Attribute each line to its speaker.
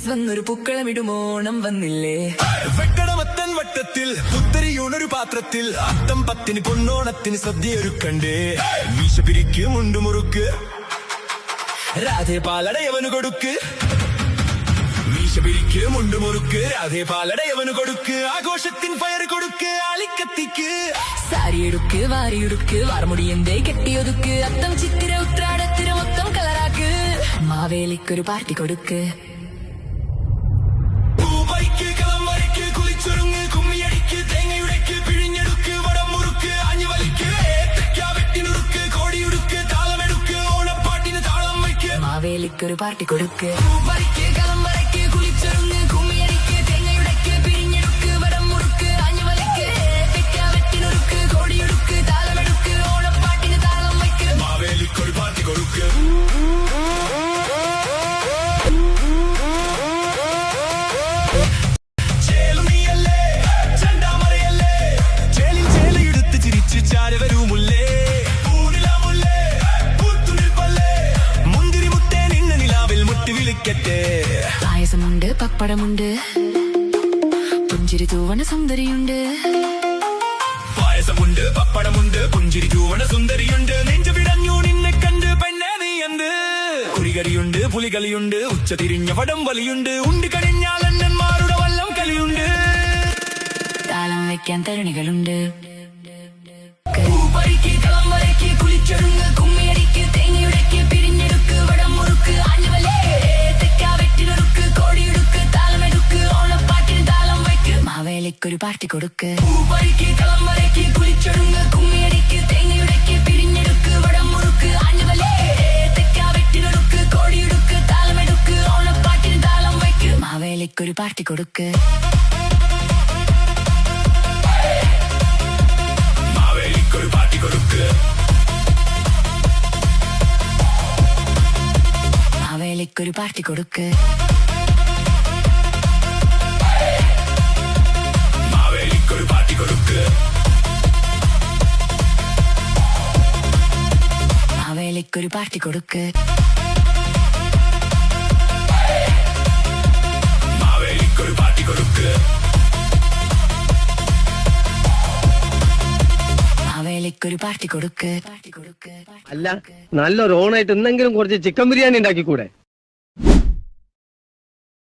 Speaker 1: വന്നൊരു പൂക്കളമിടുമോണം വന്നില്ലേ.
Speaker 2: വെക്കടമത്തൻ വട്ടത്തിൽ പുത്തരിയൂണൊരു പാത്രത്തിൽ അത്തം പത്തിന് പൊന്നോണത്തിന് സദ്യയൊരുക്കണ്ടേ. വീശ പിരിക്ക് മുണ്ടുമുറുക്ക് രാധേ പാലടയവന് കൊടുക്ക്. വീശ പിരിക്ക് മുണ്ടുമുറുക്ക് രാധേ പാലടയവന് കൊടുക്ക്. ആഘോഷത്തിൻ ഫയർ കൊടുക്ക് ആളിക്കത്തിക്ക്.
Speaker 1: സാരിയെടുക്ക് വാരിയെടുക്ക് വാർമുടിയന്തേ കെട്ടിയൊതുക്ക്. അത്തം ചിത്തിര ഉത്രാടത്തിര മൊത്തം കളറാക്ക്. മാവേലിക്കൊരു പാർട്ടി കൊടുക്ക്.
Speaker 2: പൂവരിക്ക് കളം വരയ്ക്ക് കുളിച്ചൊരുങ്ങ് കുമ്മിയടിക്ക് തേങ്ങയുടയ്ക്ക് പിഴിഞ്ഞെടുക്ക് വടം മുറുക്ക് ആഞ്ഞുവലിക്ക് ഏത്തയ്ക്ക വെട്ടിനുറുക്ക് കോടിയുടുക്ക് താളമെടുക്ക് ഓണപ്പാട്ടിന് താളം വയ്ക്ക്.
Speaker 1: മാവേലിക്കൊരു പാർട്ടി കൊടുക്ക്. പൂവരിക്ക് കളം വരയ്ക്ക് കുളിച്ചൊരുങ്ങ് കുമ്മിയടിക്ക് തേങ്ങയുടയ്ക്ക് പിഴിഞ്ഞെടുക്ക് വടം മുറുക്ക് ആഞ്ഞുവലിക്ക് ഏത്തയ്ക്ക വെട്ടിനുറുക്ക് കോടിയുടുക്ക് താളമെടുക്ക് ഓണപ്പാട്ടിന് താളം വയ്ക്ക്.
Speaker 2: മാവേലിക്കൊരു പാർട്ടി കൊടുക്ക്.
Speaker 1: പായസമുണ്ട് പപ്പടമുണ്ട് പുഞ്ചിരി തൂവണ സുന്ദരിയുണ്ട്.
Speaker 2: പായസമുണ്ട് പപ്പടമുണ്ട് പുഞ്ചിരി തൂവണ സുന്ദരിയുണ്ട്. നെഞ്ചു വിടഞ്ഞു നിന്നെ കണ്ട് പെണ്ണേ നീ എന്ത്. കുളികറിയുണ്ട് പുലികളിയുണ്ട് ഉച്ച തിരിഞ്ഞ വടം വലിയുണ്ട്. ഉണ്ട് കഴിഞ്ഞാൽ അണ്ണന്മാരുടെ വല്ലം കളിയുണ്ട്.
Speaker 1: താളം വെക്കാൻ തരുണികളുണ്ട്.
Speaker 2: പൂപ്പറിക്ക് കളം വരയ്ക്ക് കുളിച്ചൊരുങ്ങ് കുമ്മിയടിക്ക് തേങ്ങയുടയ്ക്ക് പിരിഞ്ഞെടുക്ക് വടം മുറുക്ക് ആഞ്ഞുവലേ ഏത്തയ്ക്ക വെട്ടിനുറുക്ക് കോടിയുടുക്ക് താളമെടുക്ക് ഓണപ്പാട്ടിന് താളം വയ്ക്ക്.
Speaker 1: മാവേലിക്കൊരു പാർട്ടി കൊടുക്ക്.
Speaker 2: പൂപ്പറിക്ക് കളം വരയ്ക്ക് കുളിച്ചൊരുങ്ങ് കുമ്മിയടിക്ക് തേങ്ങയുടയ്ക്ക് പിരിഞ്ഞെടുക്ക് വടം മുറുക്ക് ആഞ്ഞുവലേ ഏത്തയ്ക്ക വെട്ടിനുറുക്ക് കോടിയുടുക്ക് താളമെടുക്ക് ഓണപ്പാട്ടിന് താളം വയ്ക്ക്.
Speaker 1: മാവേലിക്കൊരു പാർട്ടി കൊടുക്ക്.
Speaker 2: മാവേലിക്കൊരു പാർട്ടി കൊടുക്ക്.
Speaker 1: മാവേലിക്കൊരു പാർട്ടി കൊടുക്ക്.
Speaker 2: മാവേലിക്കൊരു പാർട്ടി കൊടുക്ക്.
Speaker 1: മാവേലിക്കൊരു പാർട്ടി കൊടുക്ക്.
Speaker 2: മാവേലിക്കൊരു പാർട്ടി കൊടുക്ക്.
Speaker 1: മാവേലിക്കൊരു പാർട്ടി കൊടുക്ക്.
Speaker 3: അല്ല, നല്ലൊരു ഓണായിട്ട് എന്തെങ്കിലും കുറച്ച് ചിക്കൻ ബിരിയാണി ഉണ്ടാക്കിക്കൂടെ?